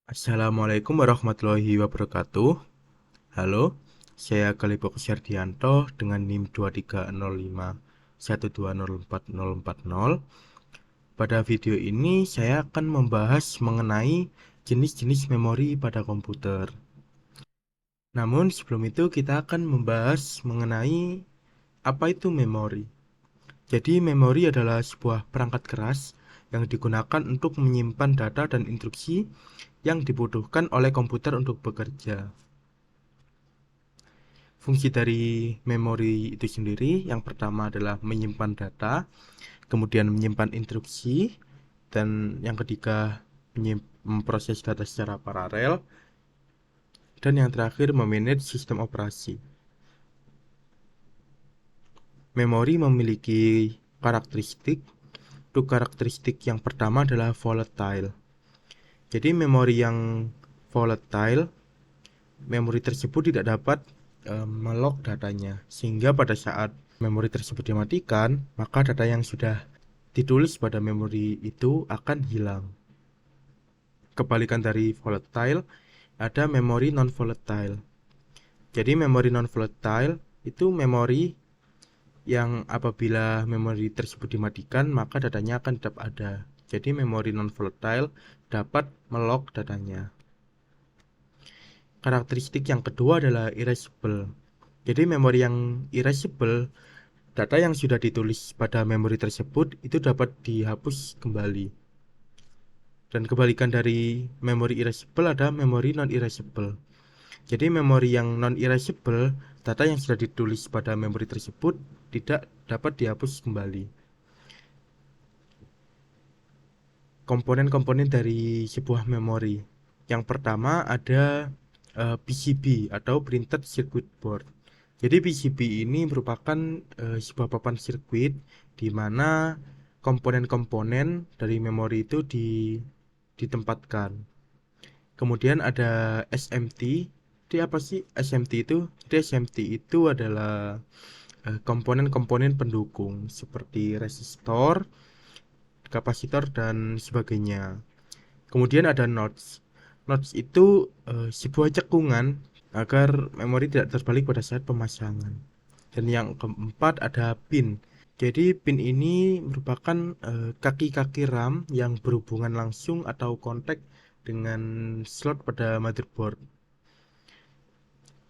Assalamualaikum warahmatullahi wabarakatuh. Halo, saya Galipo Syardianto dengan NIM 2305120440. Pada video ini saya akan membahas mengenai jenis-jenis memori pada komputer. Namun sebelum itu kita akan membahas mengenai apa itu memori. Jadi memori adalah sebuah perangkat keras yang digunakan untuk menyimpan data dan instruksi yang dibutuhkan oleh komputer untuk bekerja. Fungsi dari memori itu sendiri yang pertama adalah menyimpan data, kemudian menyimpan instruksi, dan yang ketiga memproses data secara paralel, dan yang terakhir memanage sistem operasi. Memori memiliki karakteristik. Untuk karakteristik yang pertama adalah volatile. Jadi memori yang volatile, memori tersebut tidak dapat melock datanya, sehingga pada saat memori tersebut dimatikan, maka data yang sudah ditulis pada memori itu akan hilang. Kebalikan dari volatile, ada memori non-volatile. Jadi memori non-volatile itu memori yang apabila memori tersebut dimatikan, maka datanya akan tetap ada. Jadi memori non-volatile dapat melock datanya. Karakteristik yang kedua adalah erasable. Jadi memori yang erasable, data yang sudah ditulis pada memori tersebut itu dapat dihapus kembali. Dan kebalikan dari memori erasable ada memori non-erasable. Jadi memori yang non-erasable, data yang sudah ditulis pada memori tersebut tidak dapat dihapus kembali. Komponen-komponen dari sebuah memori. Yang pertama ada PCB atau Printed Circuit Board. Jadi PCB ini merupakan sebuah papan sirkuit di mana komponen-komponen dari memori itu ditempatkan. Kemudian ada SMT. Jadi apa sih SMT itu? Jadi SMT itu adalah komponen-komponen pendukung seperti resistor, kapasitor, dan sebagainya. Kemudian ada nodes. Nodes itu sebuah cekungan agar memori tidak terbalik pada saat pemasangan. Dan yang keempat ada pin. Jadi pin ini merupakan kaki-kaki RAM yang berhubungan langsung atau kontak dengan slot pada motherboard.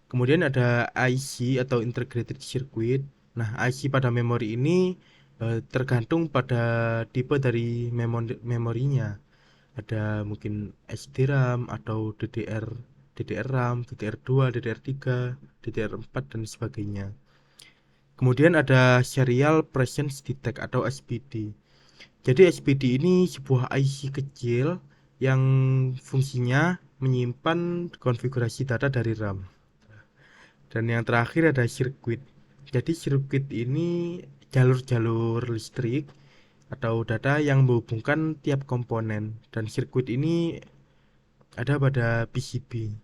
Kemudian ada IC atau integrated circuit. Nah, IC pada memori ini tergantung pada tipe dari memorinya. Ada mungkin SDRAM atau DDR RAM, DDR2, DDR3, DDR4, dan sebagainya. Kemudian ada Serial Presence Detect atau SPD. Jadi SPD ini sebuah IC kecil yang fungsinya menyimpan konfigurasi data dari RAM. Dan yang terakhir ada sirkuit. Jadi sirkuit ini jalur-jalur listrik atau data yang menghubungkan tiap komponen. Dan sirkuit ini ada pada PCB.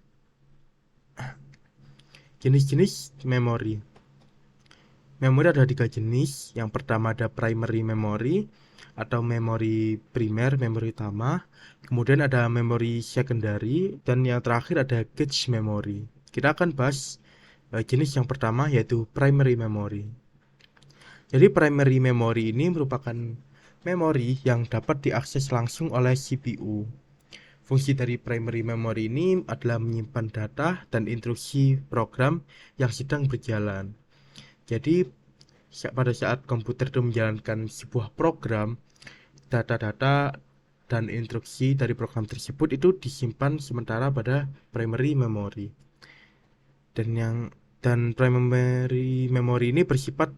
Jenis-jenis memori. Memori ada 3 jenis. Yang pertama ada primary memory atau memori primer, memori utama. Kemudian ada memori secondary, dan yang terakhir ada cache memory. Kita akan bahas jenis yang pertama, yaitu primary memory. Jadi primary memory ini merupakan memori yang dapat diakses langsung oleh CPU. Fungsi dari primary memory ini adalah menyimpan data dan instruksi program yang sedang berjalan. Jadi pada saat komputer itu menjalankan sebuah program, data-data dan instruksi dari program tersebut itu disimpan sementara pada primary memory. Dan primary memory ini bersifat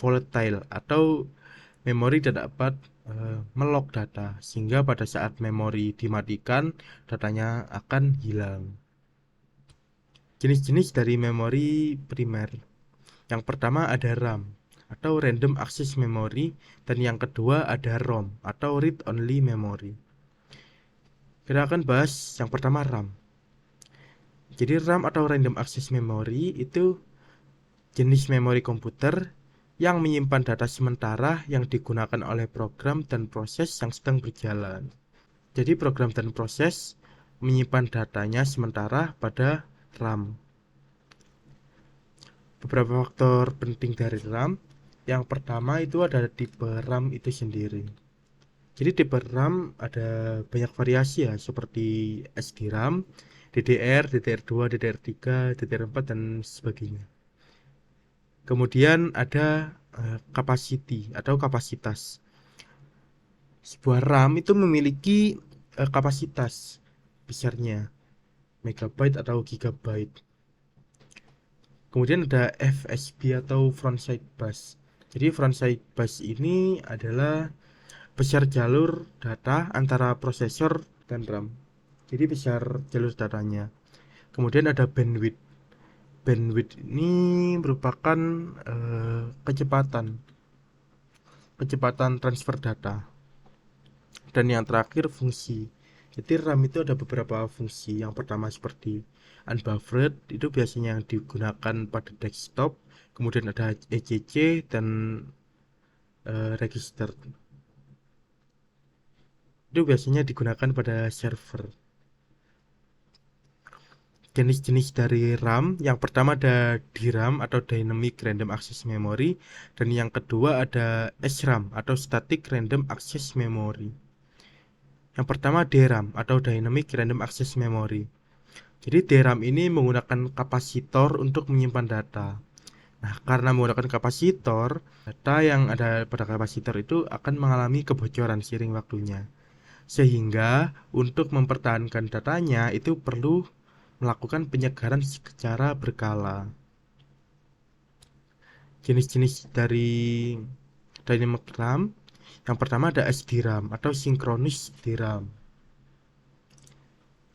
volatile atau memori tidak dapat melock data, sehingga pada saat memori dimatikan datanya akan hilang. Jenis-jenis dari memori primer. Yang pertama ada RAM atau Random Access Memory, dan yang kedua ada ROM atau Read Only Memory. Kita akan bahas yang pertama RAM. Jadi RAM atau Random Access Memory itu jenis memori komputer yang menyimpan data sementara yang digunakan oleh program dan proses yang sedang berjalan. Jadi program dan proses menyimpan datanya sementara pada RAM. Beberapa faktor penting dari RAM. Yang pertama itu ada tipe RAM itu sendiri. Jadi tipe RAM ada banyak variasi ya, seperti SD RAM, DDR, DDR2, DDR3, DDR4 dan sebagainya. Kemudian ada capacity atau kapasitas. Sebuah RAM itu memiliki kapasitas besarnya megabyte atau gigabyte. Kemudian ada FSB atau frontside bus. Jadi frontside bus ini adalah besar jalur data antara prosesor dan RAM. Jadi besar jalur datanya. Kemudian ada bandwidth. Bandwidth ini merupakan kecepatan transfer data. Dan yang terakhir fungsi. Jadi RAM itu ada beberapa fungsi. Yang pertama seperti unbuffered, itu biasanya yang digunakan pada desktop. Kemudian ada ECC dan register. Itu biasanya digunakan pada server. Jenis-jenis dari RAM, yang pertama ada DRAM atau Dynamic Random Access Memory, dan yang kedua ada SRAM atau Static Random Access Memory. Yang pertama DRAM atau Dynamic Random Access Memory. Jadi DRAM ini menggunakan kapasitor untuk menyimpan data. Nah, karena menggunakan kapasitor, data yang ada pada kapasitor itu akan mengalami kebocoran seiring waktunya. Sehingga untuk mempertahankan datanya itu perlu melakukan penyegaran secara berkala. Jenis-jenis dari Dynamic RAM, yang pertama ada SD-RAM atau Synchronous DRAM.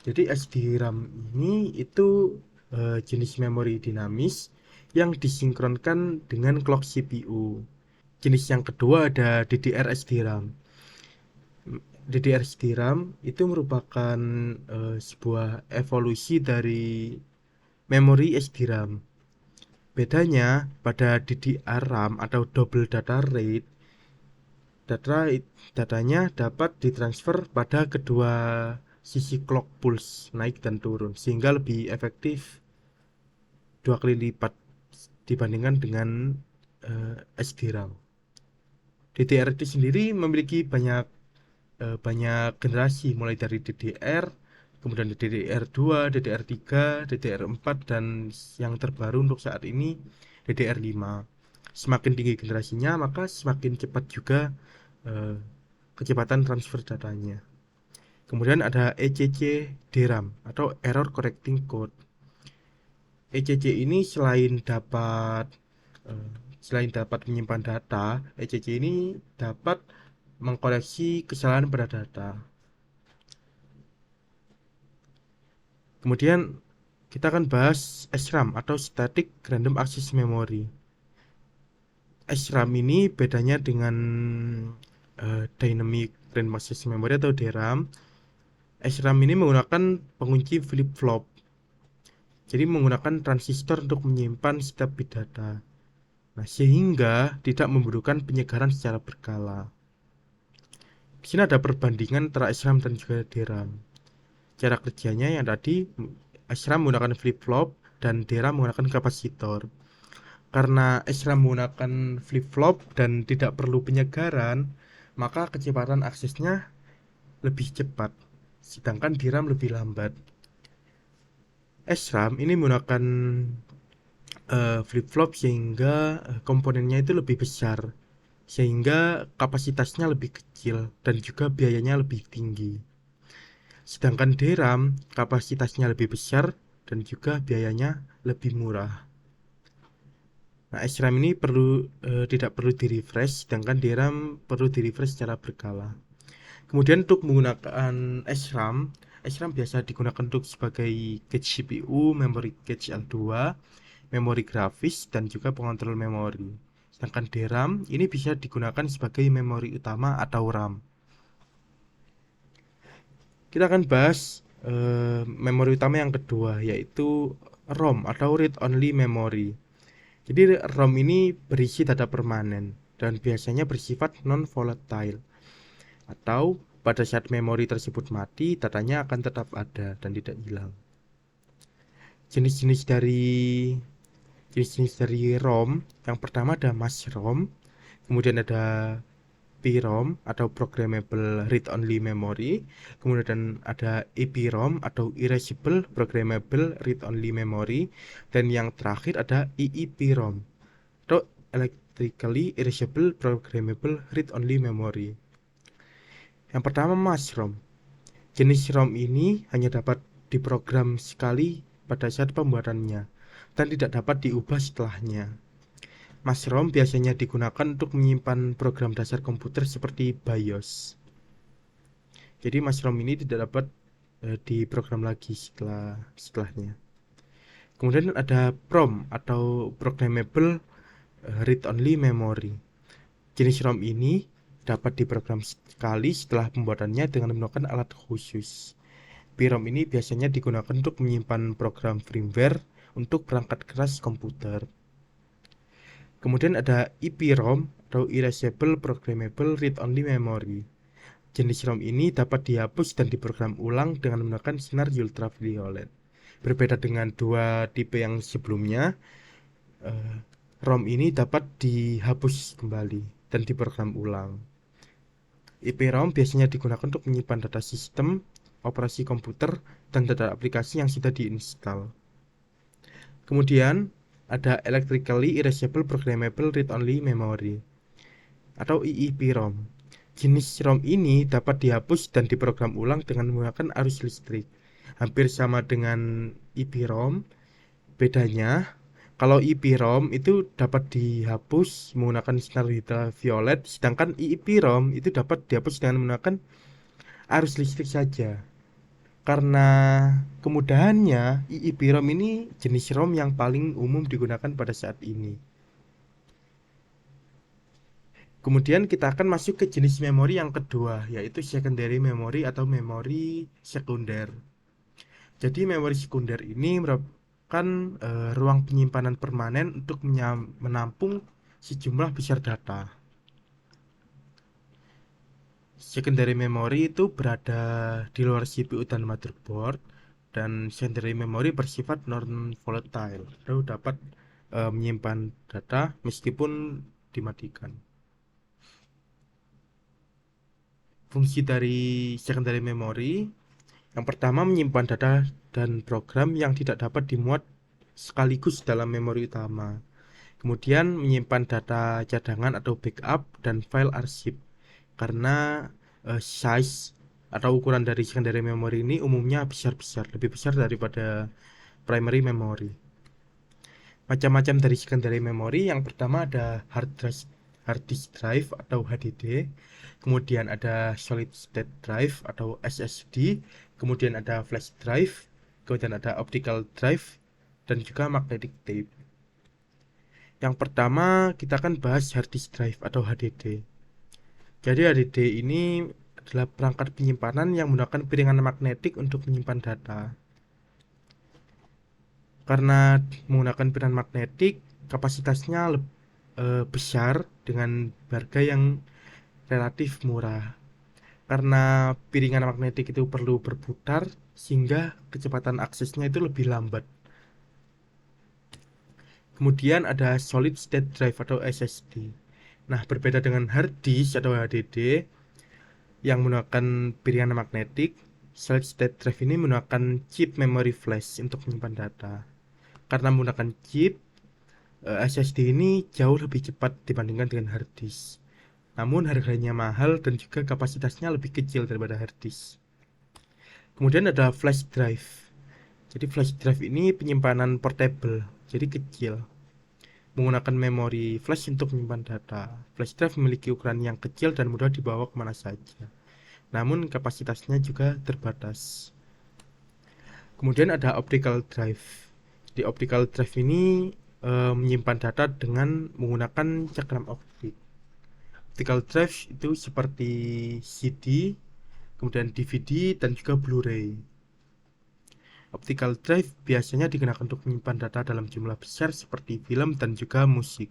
Jadi SD-RAM ini itu jenis memori dinamis yang disinkronkan dengan clock CPU. Jenis yang kedua ada DDR SD-RAM. DDR SD-RAM itu merupakan sebuah evolusi dari memori SD-RAM. Bedanya pada DDR RAM atau double data rate, datanya dapat ditransfer pada kedua sisi clock pulse naik dan turun sehingga lebih efektif 2 kali lipat dibandingkan dengan SD-RAM. DDR itu sendiri memiliki banyak generasi mulai dari DDR, kemudian DDR2, DDR3, DDR4 dan yang terbaru untuk saat ini DDR5. Semakin tinggi generasinya maka semakin cepat juga kecepatan transfer datanya. Kemudian ada ECC DRAM atau Error Correcting Code. ECC ini selain dapat menyimpan data, ECC ini dapat mengkoreksi kesalahan pada data. Kemudian kita akan bahas SRAM atau Static Random Access Memory. SRAM ini bedanya dengan Dynamic Random Access Memory atau DRAM. SRAM ini menggunakan pengunci flip-flop. Jadi menggunakan transistor untuk menyimpan setiap bit data. Nah, sehingga tidak memerlukan penyegaran secara berkala. Di sini ada perbandingan antara SRAM dan juga DRAM. Cara kerjanya yang tadi SRAM menggunakan flip-flop dan DRAM menggunakan kapasitor. Karena SRAM menggunakan flip-flop dan tidak perlu penyegaran, maka kecepatan aksesnya lebih cepat, sedangkan DRAM lebih lambat. SRAM ini menggunakan flip-flop sehingga komponennya itu lebih besar, sehingga kapasitasnya lebih kecil dan juga biayanya lebih tinggi. Sedangkan DRAM kapasitasnya lebih besar dan juga biayanya lebih murah. Nah, SRAM ini tidak perlu di-refresh, sedangkan DRAM perlu di-refresh secara berkala. Kemudian untuk menggunakan SRAM biasa digunakan untuk sebagai cache CPU, memori cache L2, memori grafis, dan juga pengontrol memori. Sedangkan DRAM ini bisa digunakan sebagai memori utama atau RAM. Kita akan bahas memori utama yang kedua, yaitu ROM atau Read Only Memory. Jadi ROM ini berisi data permanen dan biasanya bersifat non-volatile atau pada saat memori tersebut mati, datanya akan tetap ada dan tidak hilang. Jenis-jenis dari ROM, yang pertama ada mass ROM, kemudian ada PROM atau Programmable Read Only Memory, kemudian ada EPROM atau Erasable Programmable Read Only Memory, dan yang terakhir ada EEPROM atau Electrically Erasable Programmable Read Only Memory. Yang pertama mass ROM. Jenis ROM ini hanya dapat diprogram sekali pada saat pembuatannya dan tidak dapat diubah setelahnya. Mass ROM biasanya digunakan untuk menyimpan program dasar komputer seperti BIOS. Jadi mass ROM ini tidak dapat diprogram lagi setelahnya. Kemudian ada PROM atau Programmable Read Only Memory. Jenis ROM ini dapat diprogram sekali setelah pembuatannya dengan menggunakan alat khusus. PROM ini biasanya digunakan untuk menyimpan program firmware untuk perangkat keras komputer. Kemudian ada EPROM atau Erasable Programmable Read Only Memory. Jenis ROM ini dapat dihapus dan diprogram ulang dengan menggunakan sinar ultraviolet. Berbeda dengan dua tipe yang sebelumnya, ROM ini dapat dihapus kembali dan diprogram ulang. EPROM biasanya digunakan untuk menyimpan data sistem, operasi komputer, dan data aplikasi yang sudah diinstal. Kemudian ada Electrically Erasable Programmable Read Only Memory atau EEPROM. Jenis ROM ini dapat dihapus dan diprogram ulang dengan menggunakan arus listrik. Hampir sama dengan EEPROM. Bedanya, kalau EEPROM itu dapat dihapus menggunakan sinar ultraviolet, sedangkan EEPROM itu dapat dihapus dengan menggunakan arus listrik saja. Karena kemudahannya, EEPROM ini jenis ROM yang paling umum digunakan pada saat ini. Kemudian kita akan masuk ke jenis memori yang kedua, yaitu secondary memory atau memori sekunder. Jadi memori sekunder ini merupakan ruang penyimpanan permanen untuk menampung sejumlah besar data. Secondary memory itu berada di luar CPU dan motherboard, dan secondary memory bersifat non-volatile atau dapat menyimpan data meskipun dimatikan. Fungsi dari secondary memory yang pertama menyimpan data dan program yang tidak dapat dimuat sekaligus dalam memori utama. Kemudian menyimpan data cadangan atau backup dan file arsip. Karena size atau ukuran dari secondary memory ini umumnya besar-besar, lebih besar daripada primary memory. Macam-macam dari secondary memory, yang pertama ada hard disk drive atau HDD, kemudian ada solid state drive atau SSD, kemudian ada flash drive, kemudian ada optical drive, dan juga magnetic tape. Yang pertama kita akan bahas hard disk drive atau HDD. Jadi HDD ini adalah perangkat penyimpanan yang menggunakan piringan magnetik untuk menyimpan data. Karena menggunakan piringan magnetik, kapasitasnya besar dengan harga yang relatif murah. Karena piringan magnetik itu perlu berputar, sehingga kecepatan aksesnya itu lebih lambat. Kemudian ada solid state drive atau SSD. Nah, berbeda dengan hard disk atau HDD yang menggunakan piringan magnetik, solid state drive ini menggunakan chip memory flash untuk menyimpan data. Karena menggunakan chip, SSD ini jauh lebih cepat dibandingkan dengan hard disk. Namun harganya mahal dan juga kapasitasnya lebih kecil daripada hard disk. Kemudian ada flash drive. Jadi flash drive ini penyimpanan portable, jadi kecil, menggunakan memori flash untuk menyimpan data. Flash drive memiliki ukuran yang kecil dan mudah dibawa kemana saja, namun kapasitasnya juga terbatas. Kemudian ada optical drive. Di optical drive ini menyimpan data dengan menggunakan cakram optik. Optical drive itu seperti CD, kemudian DVD, dan juga Blu-ray. Optical drive biasanya digunakan untuk menyimpan data dalam jumlah besar seperti film dan juga musik.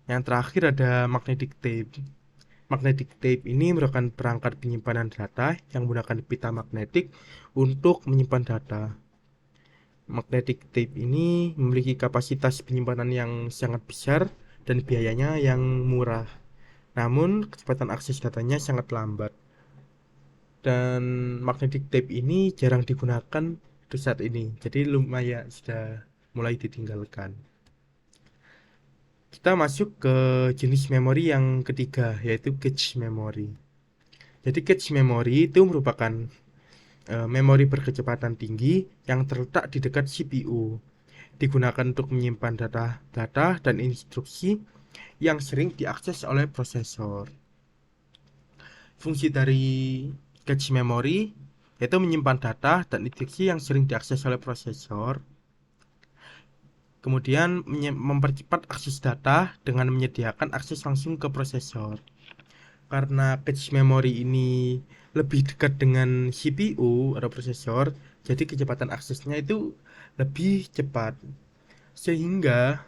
Yang terakhir ada magnetic tape. Magnetic tape ini merupakan perangkat penyimpanan data yang menggunakan pita magnetik untuk menyimpan data. Magnetic tape ini memiliki kapasitas penyimpanan yang sangat besar dan biayanya yang murah. Namun, kecepatan akses datanya sangat lambat. Dan magnetic tape ini jarang digunakan untuk saat ini. Jadi lumayan sudah mulai ditinggalkan. Kita masuk ke jenis memori yang ketiga, yaitu cache memory. Jadi cache memory itu merupakan memori berkecepatan tinggi yang terletak di dekat CPU. Digunakan untuk menyimpan data dan instruksi yang sering diakses oleh prosesor. Fungsi dari cache memory yaitu menyimpan data dan instruksi yang sering diakses oleh prosesor. Kemudian mempercepat akses data dengan menyediakan akses langsung ke prosesor. Karena cache memory ini lebih dekat dengan CPU atau prosesor, jadi kecepatan aksesnya itu lebih cepat, sehingga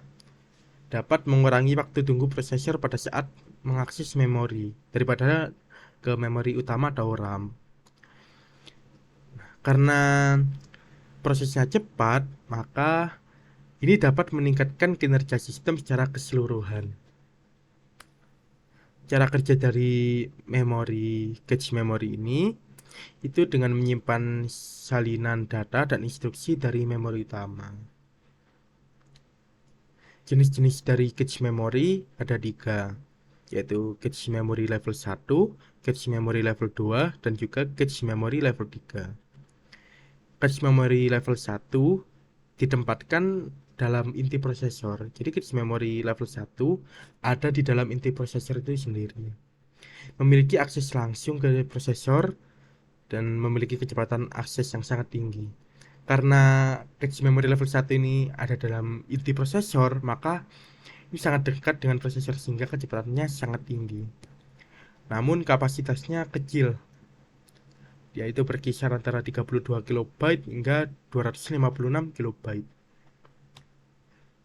dapat mengurangi waktu tunggu prosesor pada saat mengakses memori daripada ke memori utama atau RAM. Karena prosesnya cepat, maka ini dapat meningkatkan kinerja sistem secara keseluruhan. Cara kerja dari cache memory ini itu dengan menyimpan salinan data dan instruksi dari memori utama. Jenis-jenis dari cache memory ada 3, yaitu cache memory level 1, cache memory level 2, dan juga cache memory level 3. Cache memory level 1 ditempatkan dalam inti prosesor. Jadi cache memory level 1 ada di dalam inti prosesor itu sendiri. Memiliki akses langsung ke prosesor dan memiliki kecepatan akses yang sangat tinggi. Karena cache memory level 1 ini ada dalam inti prosesor, maka ini sangat dekat dengan prosesor sehingga kecepatannya sangat tinggi. Namun kapasitasnya kecil, yaitu berkisar antara 32 KB hingga 256 KB.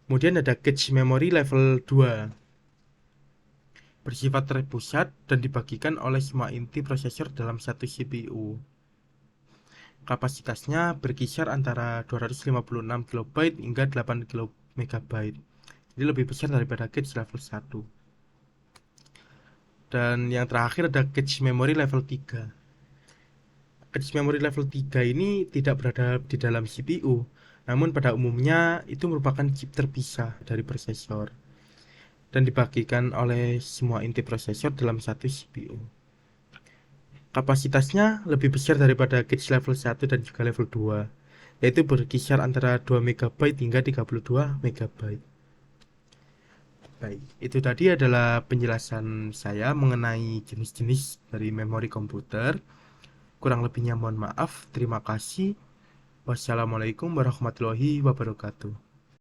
Kemudian ada cache memory level 2, bersifat terpusat dan dibagikan oleh semua inti prosesor dalam satu CPU. Kapasitasnya berkisar antara 256 KB hingga 8 MB. Jadi lebih besar daripada cache level 1. Dan yang terakhir ada cache memory level 3. Cache memory level 3 ini tidak berada di dalam CPU, namun pada umumnya itu merupakan chip terpisah dari prosesor dan dibagikan oleh semua inti prosesor dalam satu CPU. Kapasitasnya lebih besar daripada cache level 1 dan juga level 2, yaitu berkisar antara 2 MB hingga 32 MB. Baik, itu tadi adalah penjelasan saya mengenai jenis-jenis dari memori komputer. Kurang lebihnya mohon maaf. Terima kasih. Wassalamualaikum warahmatullahi wabarakatuh.